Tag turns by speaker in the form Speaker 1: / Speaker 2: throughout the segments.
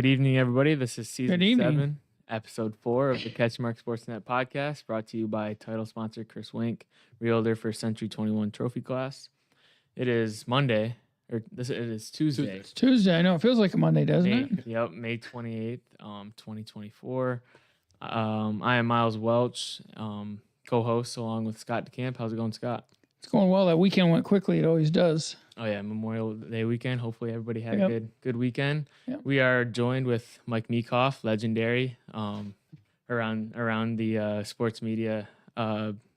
Speaker 1: Good evening, everybody. This is season
Speaker 2: Good evening.
Speaker 1: 7, episode 4 of the CatchMark SportsNet Podcast, brought to you by title sponsor Chris Wink, Realtor for Century 21 Trophy Class. It is Monday, it is Tuesday.
Speaker 2: It's Tuesday. I know. It feels like a Monday, doesn't it?
Speaker 1: Yep, May 28th, 2024. I am Myles Welch, co-host along with Scott DeCamp. How's it going, Scott?
Speaker 2: It's going well. That weekend went quickly. It always does.
Speaker 1: Oh, yeah, Memorial Day weekend. Hopefully everybody had a good weekend.
Speaker 2: Yep.
Speaker 1: We are joined with Mike Meekhof, legendary, around the sports media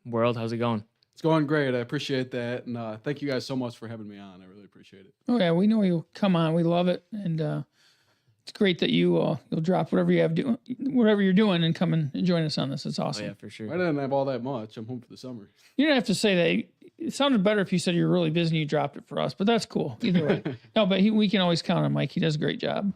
Speaker 1: world. How's it going?
Speaker 3: It's going great. I appreciate that. And thank you guys so much for having me on. I really appreciate it.
Speaker 2: Oh, yeah. We know you'll come on. We love it. And it's great that you'll drop whatever you're doing and come and join us on this. It's awesome.
Speaker 1: Oh, yeah, for sure.
Speaker 3: I didn't have all that much. I'm home for the summer.
Speaker 2: You didn't have to say that. It sounded better if you said you're really busy and you dropped it for us, but that's cool. Either way. No, but we can always count on Mike. He does a great job.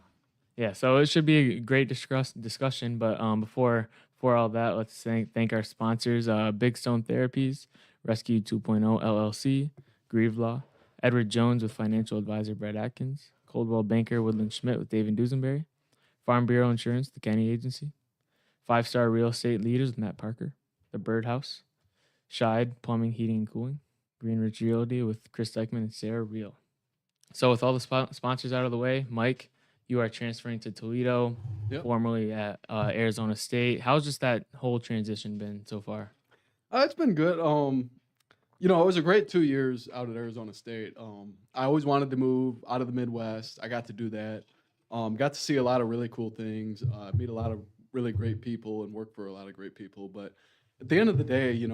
Speaker 1: Yeah, so it should be a great discussion. But before all that, let's thank our sponsors: Big Stone Therapies, Rescue 2.0 LLC, Grieve Law, Edward Jones with financial advisor Brett Atkins, Coldwell Banker Woodland Schmidt with David Dusenberry, Farm Bureau Insurance, the Kenny Agency, 5-Star Real Estate Leaders with Matt Parker, The Birdhouse, Scheid Plumbing, Heating, and Cooling, Greenridge Realty with Chris Dykman and Sarah Real. So with all the sponsors out of the way, Mike, you are transferring to Toledo, formerly at Arizona State. How's just that whole transition been so far?
Speaker 3: It's been good. It was a great 2 years out at Arizona State. I always wanted to move out of the Midwest. I got to do that. Got to see a lot of really cool things, meet a lot of really great people and work for a lot of great people. But at the end of the day,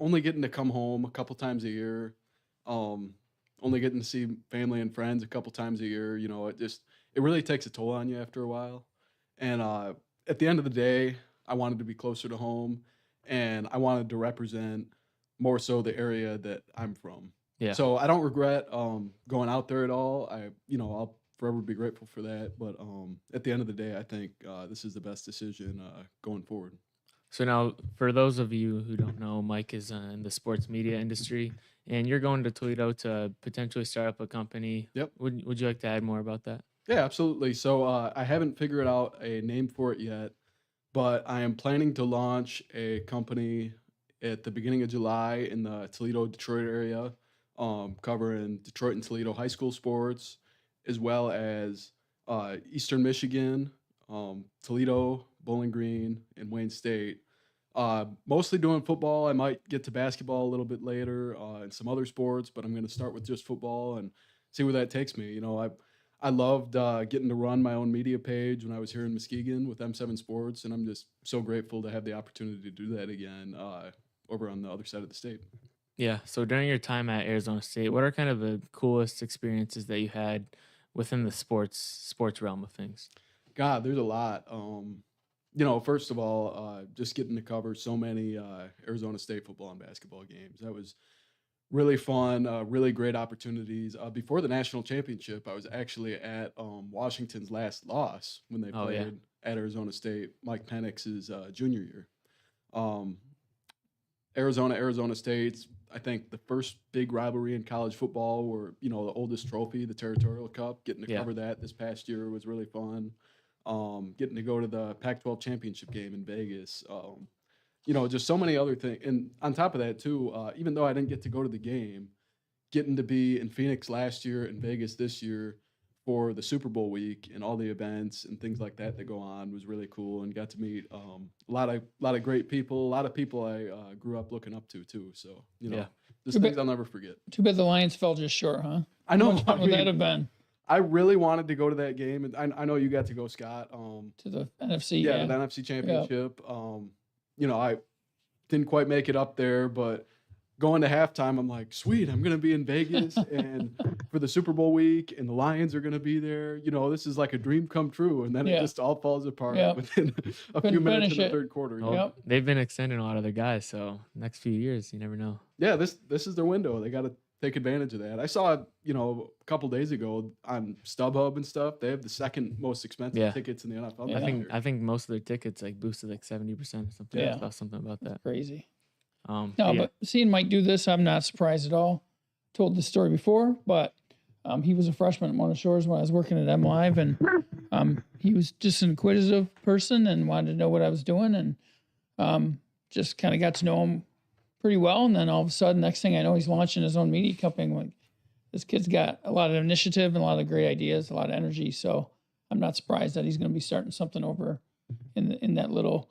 Speaker 3: only getting to come home a couple times a year, only getting to see family and friends a couple times a year, it really takes a toll on you after a while. And at the end of the day, I wanted to be closer to home, and I wanted to represent more so the area that I'm from.
Speaker 1: Yeah.
Speaker 3: So I don't regret going out there at all. I'll forever be grateful for that. But at the end of the day, I think this is the best decision going forward.
Speaker 1: So now, for those of you who don't know, Mike is in the sports media industry, and you're going to Toledo to potentially start up a company.
Speaker 3: Yep.
Speaker 1: Would you like to add more about that?
Speaker 3: Yeah, absolutely. So I haven't figured out a name for it yet, but I am planning to launch a company at the beginning of July in the Toledo, Detroit area, covering Detroit and Toledo high school sports, as well as Eastern Michigan, Toledo, Bowling Green, and Wayne State. Mostly doing football. I might get to basketball a little bit later and some other sports, but I'm going to start with just football and see where that takes me. I loved getting to run my own media page when I was here in Muskegon with M7 Sports, and I'm just so grateful to have the opportunity to do that again over on the other side of the state.
Speaker 1: Yeah. So during your time at Arizona State, what are kind of the coolest experiences that you had within the sports realm of things?
Speaker 3: God, there's a lot. First of all, just getting to cover so many Arizona State football and basketball games. That was really fun, really great opportunities. Before the national championship, I was actually at Washington's last loss when they played at Arizona State, Mike Penix's junior year. Arizona State's, I think, the first big rivalry in college football, where, the oldest trophy, the Territorial Cup, getting to cover that this past year was really fun. Getting to go to the Pac-12 championship game in Vegas, just so many other things. And on top of that, too, even though I didn't get to go to the game, getting to be in Phoenix last year and Vegas this year for the Super Bowl week and all the events and things like that go on was really cool, and got to meet a lot of great people, a lot of people I grew up looking up to, too. So, just things I'll never forget.
Speaker 2: Too bad the Lions fell just short, huh?
Speaker 3: I know.
Speaker 2: What would that have been?
Speaker 3: I really wanted to go to that game, and I know you got to go, Scott.
Speaker 2: To the NFC,
Speaker 3: the NFC Championship. Yeah. I didn't quite make it up there, but going to halftime, I'm like, sweet, I'm going to be in Vegas and for the Super Bowl week, and the Lions are going to be there. This is like a dream come true, and then it just all falls apart within a few minutes in the third quarter.
Speaker 1: Well, they've been extending a lot of their guys, so next few years, you never know.
Speaker 3: Yeah, this is their window. They got to take advantage of that. I saw, a couple days ago on StubHub and stuff, they have the second most expensive tickets in the NFL.
Speaker 1: Yeah. I think most of their tickets boosted 70% or something.
Speaker 2: Yeah.
Speaker 1: I saw something about that.
Speaker 2: That's crazy.
Speaker 1: But
Speaker 2: But seeing Mike do this, I'm not surprised at all. Told this story before, but he was a freshman at Mona Shores when I was working at MLive, and He was just an inquisitive person and wanted to know what I was doing, and just kind of got to know him pretty well. And then all of a sudden, next thing I know, he's launching his own media company. I'm like, this kid's got a lot of initiative and a lot of great ideas, a lot of energy. So I'm not surprised that he's going to be starting something over in that little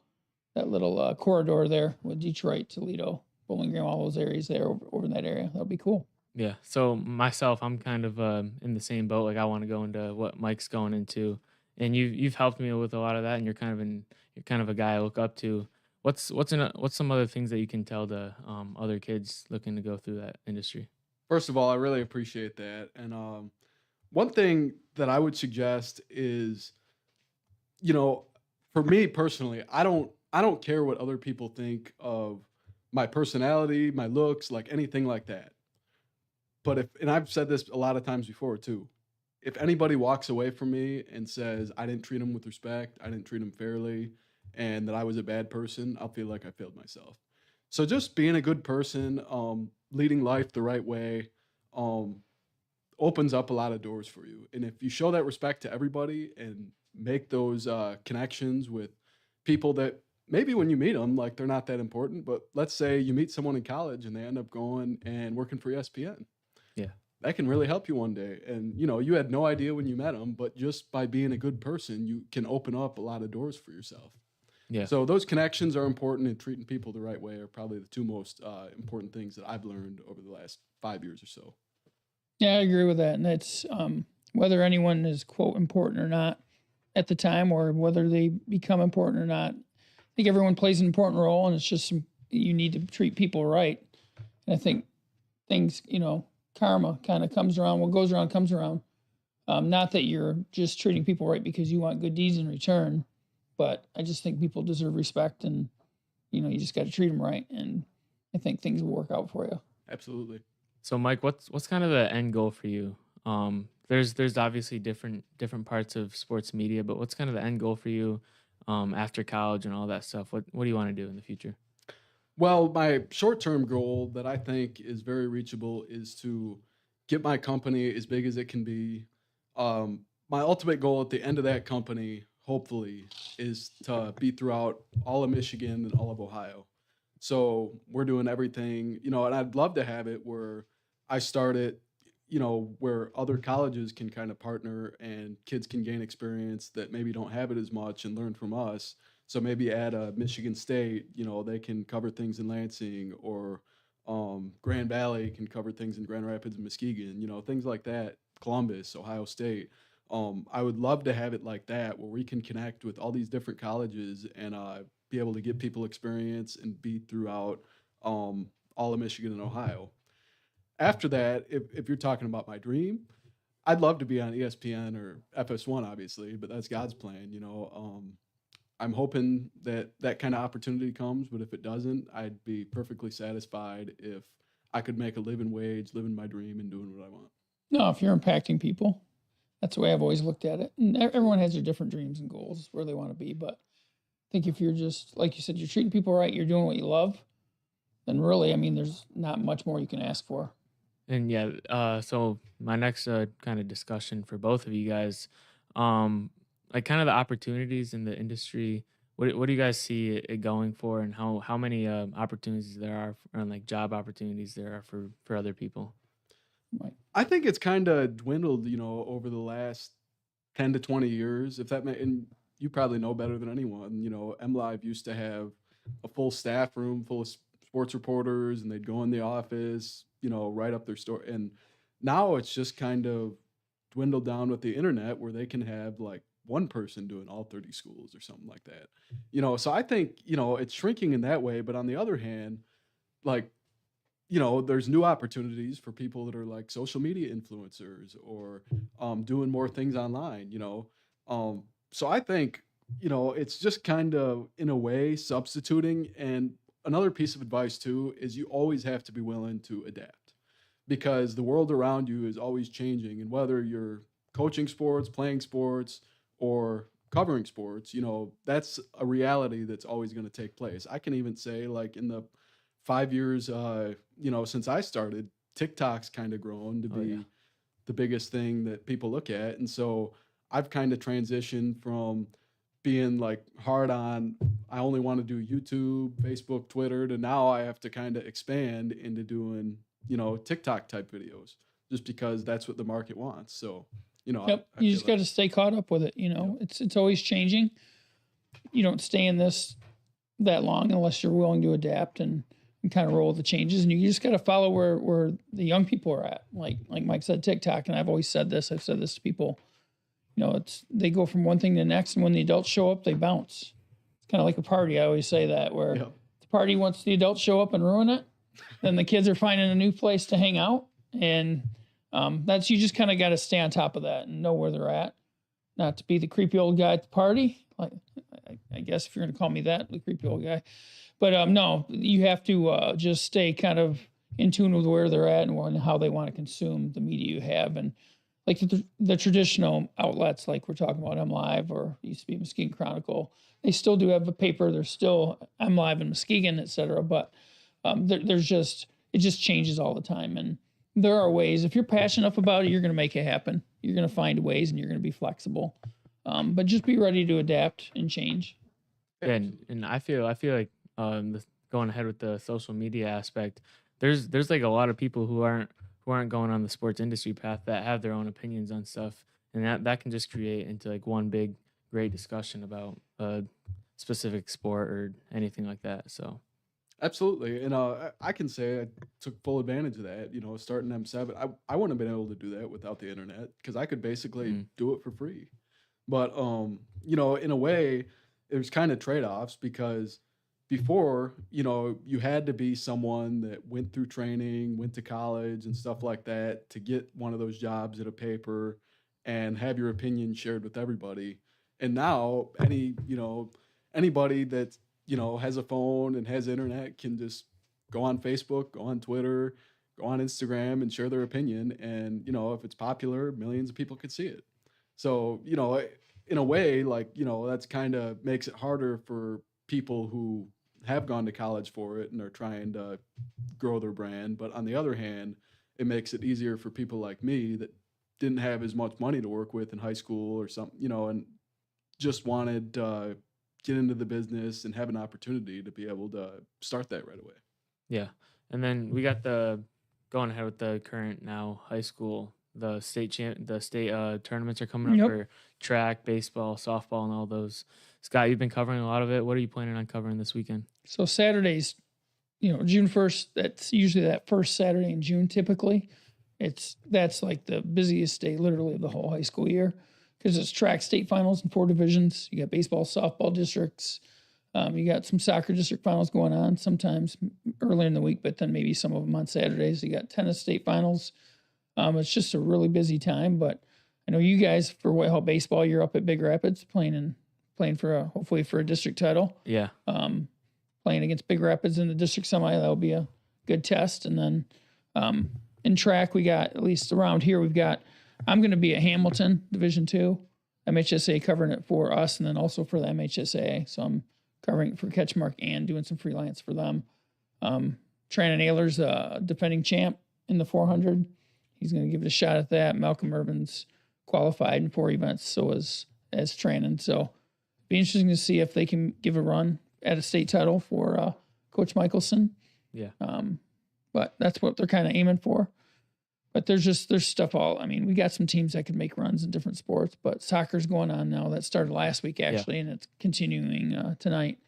Speaker 2: corridor there with Detroit, Toledo, Bowling Green, all those areas there over in that area. That'll be cool.
Speaker 1: Yeah. So myself, I'm kind of in the same boat. Like I want to go into what Mike's going into, and you've helped me with a lot of that, and you're kind of a guy I look up to. What's some other things that you can tell to other kids looking to go through that industry?
Speaker 3: First of all, I really appreciate that. And one thing that I would suggest is, for me personally, I don't care what other people think of my personality, my looks, like anything like that. But and I've said this a lot of times before too, if anybody walks away from me and says I didn't treat them with respect, I didn't treat them fairly, and that I was a bad person, I'll feel like I failed myself. So just being a good person, leading life the right way, opens up a lot of doors for you. And if you show that respect to everybody and make those connections with people that maybe when you meet them, like they're not that important, but let's say you meet someone in college and they end up going and working for ESPN.
Speaker 1: Yeah.
Speaker 3: That can really help you one day. And, you had no idea when you met them, but just by being a good person, you can open up a lot of doors for yourself.
Speaker 1: Yeah.
Speaker 3: So those connections are important, and treating people the right way are probably the two most important things that I've learned over the last 5 years or so.
Speaker 2: Yeah, I agree with that. And that's whether anyone is, quote, important or not at the time, or whether they become important or not. I think everyone plays an important role, and it's just you need to treat people right. And I think things, karma kind of comes around. What goes around comes around. Not that you're just treating people right because you want good deeds in return, but I just think people deserve respect, and you just got to treat them right. And I think things will work out for you.
Speaker 3: Absolutely.
Speaker 1: So Mike, what's kind of the end goal for you? There's obviously different parts of sports media, but what's kind of the end goal for you after college and all that stuff? What do you want to do in the future?
Speaker 3: Well, my short-term goal that I think is very reachable is to get my company as big as it can be. My ultimate goal at the end of that company, hopefully, is to be throughout all of Michigan and all of Ohio. So we're doing everything, and I'd love to have it where I start it, where other colleges can kind of partner and kids can gain experience that maybe don't have it as much and learn from us. So maybe at Michigan State, they can cover things in Lansing, or Grand Valley can cover things in Grand Rapids and Muskegon, things like that. Columbus, Ohio State. I would love to have it like that, where we can connect with all these different colleges and be able to give people experience and be throughout all of Michigan and Ohio. After that, if you're talking about my dream, I'd love to be on ESPN or FS1, obviously, but that's God's plan. I'm hoping that kind of opportunity comes, but if it doesn't, I'd be perfectly satisfied if I could make a living wage, living my dream, and doing what I want.
Speaker 2: No, if you're impacting people, that's the way I've always looked at it. And everyone has their different dreams and goals where they want to be. But I think if you're just, like you said, you're treating people right, you're doing what you love, then really, there's not much more you can ask for.
Speaker 1: And yeah, so my next kind of discussion for both of you guys, like kind of the opportunities in the industry. What do you guys see it going for, and how many opportunities there are, or like job opportunities there are for other people?
Speaker 2: Right.
Speaker 3: I think it's kind of dwindled, over the last 10 to 20 years, if that may, and you probably know better than anyone. MLive used to have a full staff room full of sports reporters, and they'd go in the office, write up their story. And now it's just kind of dwindled down with the internet, where they can have like one person doing all 30 schools or something like that. So I think, it's shrinking in that way. But on the other hand, like, there's new opportunities for people that are like social media influencers, or doing more things online, So I think, it's just kind of, in a way, substituting. And another piece of advice too is you always have to be willing to adapt, because the world around you is always changing. And whether you're coaching sports, playing sports, or covering sports, that's a reality that's always going to take place. I can even say, like, in the 5 years, since I started, TikTok's kind of grown to be the biggest thing that people look at. And so I've kind of transitioned from being like hard on, I only want to do YouTube, Facebook, Twitter, to now I have to kind of expand into doing, TikTok type videos just because that's what the market wants. So,
Speaker 2: Yep.
Speaker 3: I
Speaker 2: You
Speaker 3: feel
Speaker 2: just got to stay caught up with it. It's always changing. You don't stay in this that long unless you're willing to adapt and kind of roll with the changes. And you just got to follow where the young people are at. Like Mike said, TikTok. And I've always said this. I've said this to people. They go from one thing to the next, and when the adults show up, they bounce. It's kind of like a party. I always say that, where the party, once the adults show up and ruin it, then the kids are finding a new place to hang out. And you just kind of got to stay on top of that and know where they're at. Not to be the creepy old guy at the party. Like, I guess if you're going to call me that, the creepy old guy. But no, you have to just stay kind of in tune with where they're at and how they want to consume the media you have. And like the traditional outlets, like we're talking about MLive or used to be Muskegon Chronicle, they still do have a paper. There's still MLive in Muskegon, et cetera. But it just changes all the time. And there are ways, if you're passionate enough about it, you're going to make it happen. You're going to find ways and you're going to be flexible. But just be ready to adapt and change.
Speaker 1: Yeah, and I feel like going ahead with the social media aspect, there's like a lot of people who aren't going on the sports industry path that have their own opinions on stuff, and that can just create into like one big great discussion about a specific sport or anything like that. So
Speaker 3: Absolutely. And I can say I took full advantage of that, starting M7. I wouldn't have been able to do that without the internet because I could basically do it for free. But, in a way, there's kind of trade-offs because before, you had to be someone that went through training, went to college and stuff like that to get one of those jobs at a paper and have your opinion shared with everybody. And now anybody that, has a phone and has internet can just go on Facebook, go on Twitter, go on Instagram and share their opinion. And, if it's popular, millions of people could see it. So, in a way, like, that's kind of makes it harder for people who have gone to college for it and are trying to grow their brand. But on the other hand, it makes it easier for people like me that didn't have as much money to work with in high school or something, and just wanted to get into the business and have an opportunity to be able to start that right away.
Speaker 1: yeah, and then we got going ahead with the current now high school. The state tournaments are coming up for track, baseball, softball, and all those. Scott, you've been covering a lot of it. What are you planning on covering this weekend?
Speaker 2: So Saturdays, June 1st, that's usually that first Saturday in June typically. That's like the busiest day literally of the whole high school year because it's track state finals in 4 divisions. You got baseball, softball districts. You got some soccer district finals going on sometimes early in the week, but then maybe some of them on Saturdays. You got tennis state finals. It's just a really busy time, but I know you guys for Whitehall baseball, you're up at Big Rapids playing for hopefully for a district title.
Speaker 1: Yeah.
Speaker 2: Playing against Big Rapids in the district semi, that'll be a good test. And then in track, we got at least around here, I'm going to be at Hamilton Division II, MHSA covering it for us, and then also for the MHSA. So I'm covering it for CatchMark and doing some freelance for them. Trina Naylor's defending champ in the 400. He's going to give it a shot at that. Malcolm Irvin's qualified in 4 events, so as Trannon. So be interesting to see if they can give a run at a state title for Coach Michelson.
Speaker 1: Yeah.
Speaker 2: But that's what they're kind of aiming for. But there's stuff we got some teams that could make runs in different sports, but soccer's going on now. That started last week, actually, and it's continuing tonight.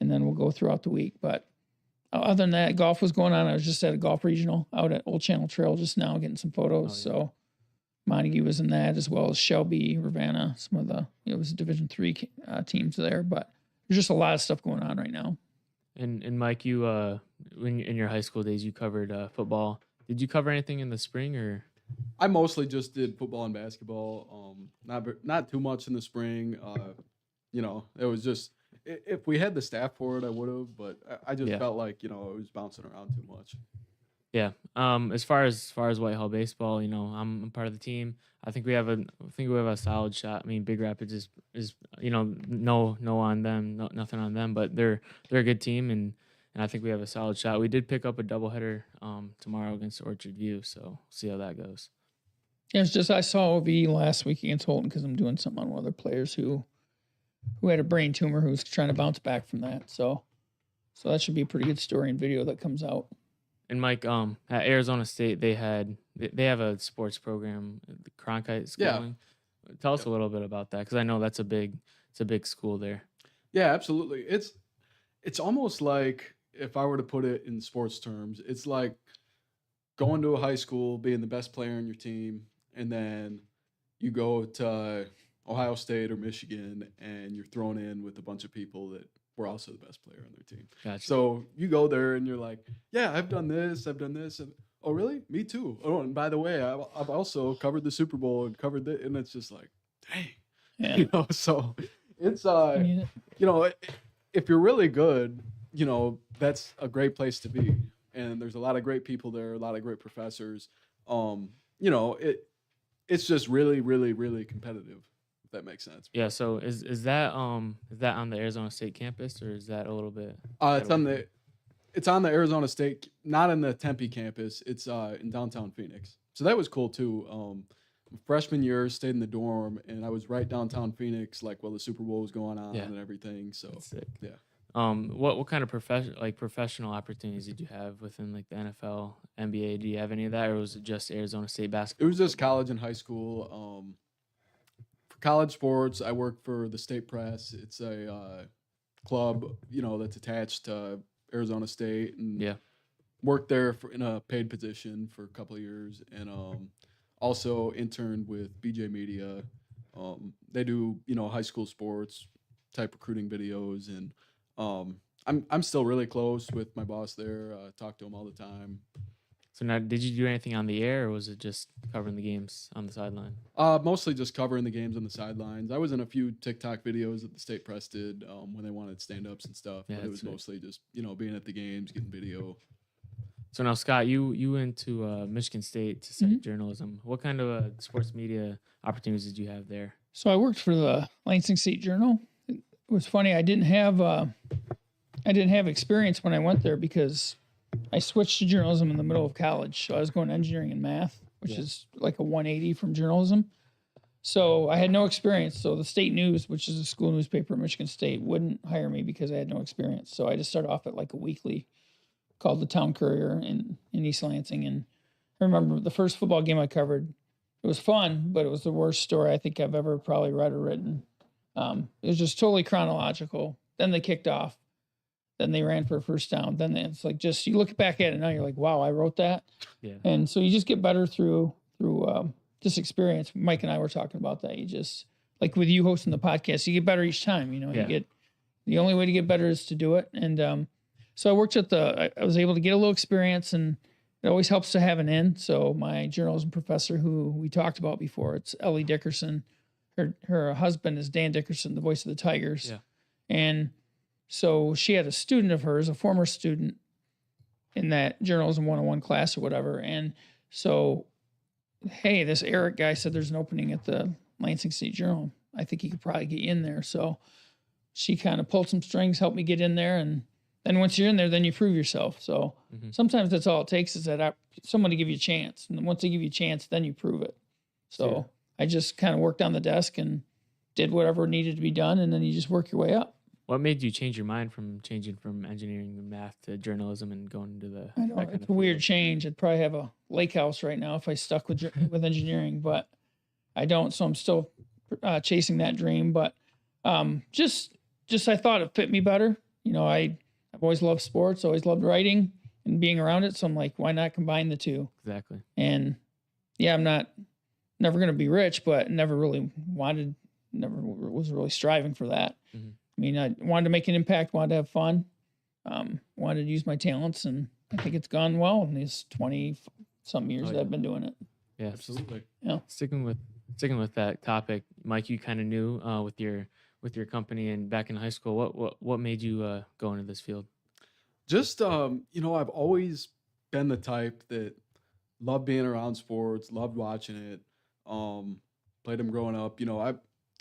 Speaker 2: And then we'll go throughout the week. But other than that, golf was going on. I was just at a golf regional out at Old Channel Trail just now getting some photos. So Montague was in that as well as Shelby, Ravenna, some of the, it was Division III teams there. But there's just a lot of stuff going on right now.
Speaker 1: And Mike, you when in your high school days, you covered football. Did you cover anything in the spring or?
Speaker 3: I mostly just did football and basketball. Not too much in the spring. It was just if we had the staff for it, I would have. But I just felt like it was bouncing around too much.
Speaker 1: Yeah. As far as Whitehall baseball, I'm part of the team. I think we have a solid shot. I mean, Big Rapids is no on them, nothing on them, but they're a good team and I think we have a solid shot. We did pick up a doubleheader tomorrow against Orchard View, so see how that goes.
Speaker 2: Yeah, it's just I saw OV last week against Holton because I'm doing something on one of the players who had a brain tumor who's trying to bounce back from that. So that should be a pretty good story and video that comes out.
Speaker 1: And Mike, at Arizona State, they have a sports program, the Cronkite schooling.
Speaker 3: Yeah.
Speaker 1: Tell us a little bit about that, because I know it's a big school there.
Speaker 3: Yeah, absolutely. It's almost like, if I were to put it in sports terms, it's like going to a high school, being the best player on your team, and then you go to Ohio State or Michigan, and you're thrown in with a bunch of people that were also the best player on their team.
Speaker 1: Gotcha.
Speaker 3: So you go there and you're like, yeah, I've done this. And, oh, really? Me too. Oh, and by the way, I've also covered the Super Bowl and covered it. And it's just like, dang.
Speaker 2: Yeah.
Speaker 3: So it's, if you're really good, that's a great place to be. And there's a lot of great people there, a lot of great professors. It's just really, really, really competitive. If that makes sense.
Speaker 1: Yeah. So is that on the Arizona State campus, or is that a little bit?
Speaker 3: It's on the Arizona State, not in the Tempe campus. It's in downtown Phoenix. So that was cool too. Freshman year, stayed in the dorm, and I was right downtown Phoenix, like while the Super Bowl was going on and everything. So
Speaker 1: that's sick.
Speaker 3: Yeah.
Speaker 1: What kind of professional opportunities did you have within like the NFL, NBA? Do you have any of that, or was it just Arizona State basketball?
Speaker 3: It was just college and high school. For college sports, I worked for the State Press. It's a club, that's attached to Arizona State, and worked there in a paid position for a couple of years, and also interned with BJ Media. They do high school sports type recruiting videos, and I'm still really close with my boss there. Talk to him all the time.
Speaker 1: So now, did you do anything on the air, or was it just covering the games on the sideline?
Speaker 3: Mostly just covering the games on the sidelines. I was in a few TikTok videos that the State Press did when they wanted stand-ups and stuff.
Speaker 1: Yeah,
Speaker 3: but it was mostly just being at the games, getting video.
Speaker 1: So now, Scott, you went to Michigan State to study journalism. What kind of sports media opportunities did you have there?
Speaker 2: So I worked for the Lansing State Journal. It was funny. I didn't have experience when I went there because I switched to journalism in the middle of college. So I was going to engineering and math, which is like a 180 from journalism. So I had no experience. So the State News, which is a school newspaper at Michigan State, wouldn't hire me because I had no experience. So I just started off at like a weekly called the Town Courier in East Lansing. And I remember the first football game I covered. It was fun, but it was the worst story I think I've ever probably read or written. It was just totally chronological. Then they kicked off. Then they ran for a first down. Then it's like just you look back at it now, you're like, wow, I wrote that.
Speaker 1: Yeah.
Speaker 2: And so you just get better through this experience. Mike and I were talking about that. You just like with you hosting the podcast, you get better each time. You get the only way to get better is to do it. And so I worked I was able to get a little experience, and it always helps to have an in. So my journalism professor, who we talked about before, it's Ellie Dickerson. Her husband is Dan Dickerson, the voice of the Tigers.
Speaker 1: Yeah.
Speaker 2: And so she had a student of hers, a former student, in that journalism 101 class or whatever. And so, hey, this Eric guy said there's an opening at the Lansing State Journal. I think he could probably get you in there. So she kind of pulled some strings, helped me get in there. And then once you're in there, then you prove yourself. So sometimes that's all it takes is that someone to give you a chance. And once they give you a chance, then you prove it. So I just kind of worked on the desk and did whatever needed to be done. And then you just work your way up.
Speaker 1: What made you change your mind from changing from engineering and math to journalism and going into the?
Speaker 2: I know it's a weird change. I'd probably have a lake house right now if I stuck with engineering, but I don't. So I'm still chasing that dream. But just I thought it fit me better. I've always loved sports, always loved writing and being around it. So I'm like, why not combine the two?
Speaker 1: Exactly.
Speaker 2: And yeah, I'm never going to be rich, but never was really striving for that. Mm-hmm. I mean, I wanted to make an impact, wanted to have fun, wanted to use my talents, and I think it's gone well in these 20-something years that I've been doing it.
Speaker 1: Yeah,
Speaker 3: absolutely.
Speaker 1: Yeah. Sticking with that topic, Mike, you kind of knew with your company and back in high school. What made you go into this field?
Speaker 3: Just I've always been the type that loved being around sports, loved watching it. Played them growing up.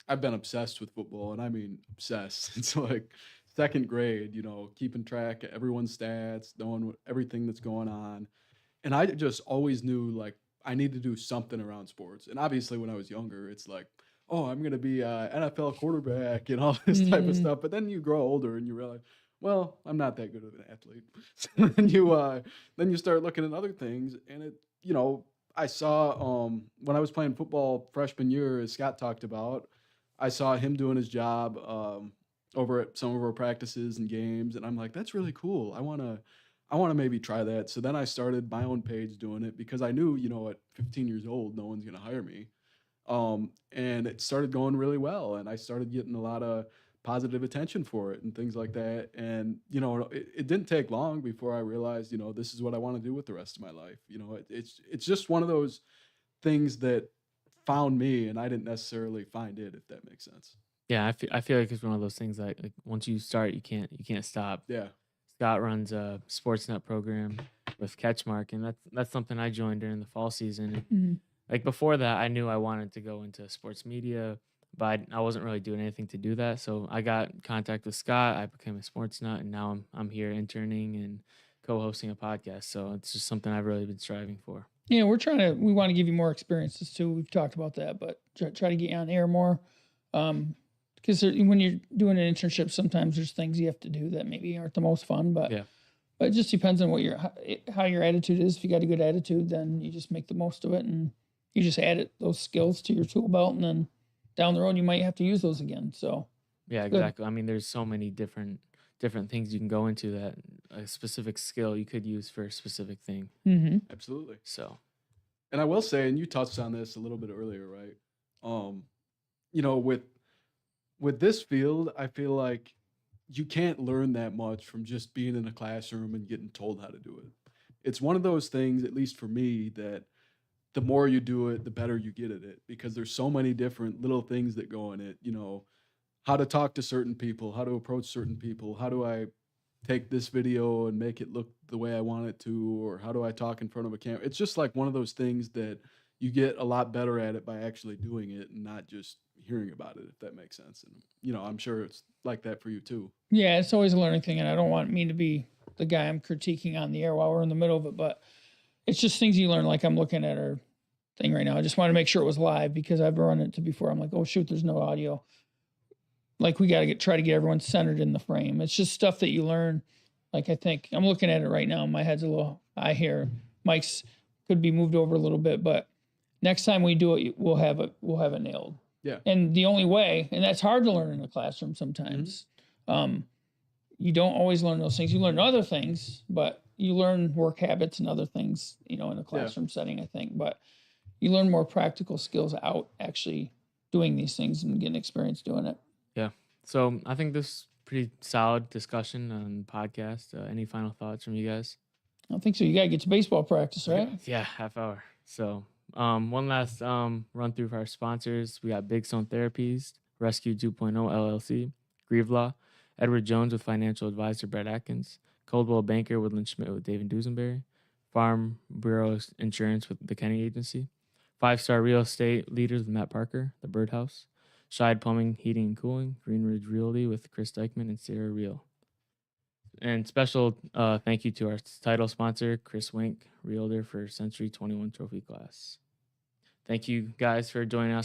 Speaker 3: I've been obsessed with football, and I mean obsessed. It's like second grade, keeping track of everyone's stats, knowing everything that's going on. And I just always knew, like, I need to do something around sports. And obviously, when I was younger, it's like, oh, I'm going to be an NFL quarterback and all this type of stuff. But then you grow older and you realize, well, I'm not that good of an athlete. So then you start looking at other things, and I saw when I was playing football freshman year, as Scott talked about, I saw him doing his job over at some of our practices and games, and I'm like, that's really cool. I want to maybe try that. So then I started my own page doing it because I knew, at 15 years old, no one's going to hire me. And it started going really well, and I started getting a lot of positive attention for it and things like that. And, it didn't take long before I realized, this is what I want to do with the rest of my life. It's just one of those things that found me, and I didn't necessarily find it, if that makes sense.
Speaker 1: Yeah, I feel like it's one of those things that like once you start, you can't stop.
Speaker 3: Yeah.
Speaker 1: Scott runs a SportsNet program with CatchMark, and that's something I joined during the fall season.
Speaker 2: Mhm.
Speaker 1: Like before that, I knew I wanted to go into sports media, but I wasn't really doing anything to do that. So I got in contact with Scott. I became a sports nut, and now I'm here interning and co-hosting a podcast. So it's just something I've really been striving for.
Speaker 2: Yeah, we want to give you more experiences too. We've talked about that, but try to get you on air more. Because when you're doing an internship, sometimes there's things you have to do that maybe aren't the most fun, but
Speaker 1: Yeah.
Speaker 2: But it just depends on how your attitude is. If you got a good attitude, then you just make the most of it, and you just add those skills to your tool belt, and then down the road you might have to use those again. So
Speaker 1: Yeah,
Speaker 2: good.
Speaker 1: exactly. I mean, there's so many different things you can go into that a specific skill you could use for a specific thing.
Speaker 2: Mm-hmm.
Speaker 3: Absolutely.
Speaker 1: So
Speaker 3: And I will say, and you touched on this a little bit earlier, right? With this field, I feel like you can't learn that much from just being in a classroom and getting told how to do it. It's one of those things, at least for me, that the more you do it, the better you get at it, because there's so many different little things that go in it. How to talk to certain people, how to approach certain people, how do I take this video and make it look the way I want it to, or how do I talk in front of a camera? It's just like one of those things that you get a lot better at it by actually doing it and not just hearing about it, if that makes sense. And, I'm sure it's like that for you too.
Speaker 2: Yeah, it's always a learning thing, and I don't want me to be the guy I'm critiquing on the air while we're in the middle of it, but it's just things you learn. Like I'm looking at our thing right now. I just want to make sure it was live because I've run into before. I'm like, oh shoot, there's no audio. Like we got to try to get everyone centered in the frame. It's just stuff that you learn. Like I think I'm looking at it right now. My head's a little high here. Mike's could be moved over a little bit, but next time we do it, we'll have it nailed.
Speaker 3: Yeah.
Speaker 2: And the only way, and that's hard to learn in a classroom sometimes. You don't always learn those things. You learn other things, but you learn work habits and other things, in a classroom setting, I think. But you learn more practical skills out actually doing these things and getting experience doing it.
Speaker 1: yeah. So I think this is pretty solid discussion on the podcast. Any final thoughts from you guys?
Speaker 2: I don't think so. You got to get to baseball practice, right?
Speaker 1: Yeah, half hour. So one last run through for our sponsors. We got Big Stone Therapies, Rescue 2.0 LLC, Grieve Law, Edward Jones with financial advisor Brett Atkins, Coldwell Banker Woodland Schmidt with David Dusenberry, Farm Bureau Insurance with the Kenny Agency, 5-Star Real Estate Leaders with Matt Parker, The Birdhouse, Scheid Plumbing, Heating and Cooling, Green Ridge Realty with Chris Dykman and Sarah Reel. And special thank you to our title sponsor, Chris Wink, Realtor for Century 21 Trophy Class. Thank you guys for joining us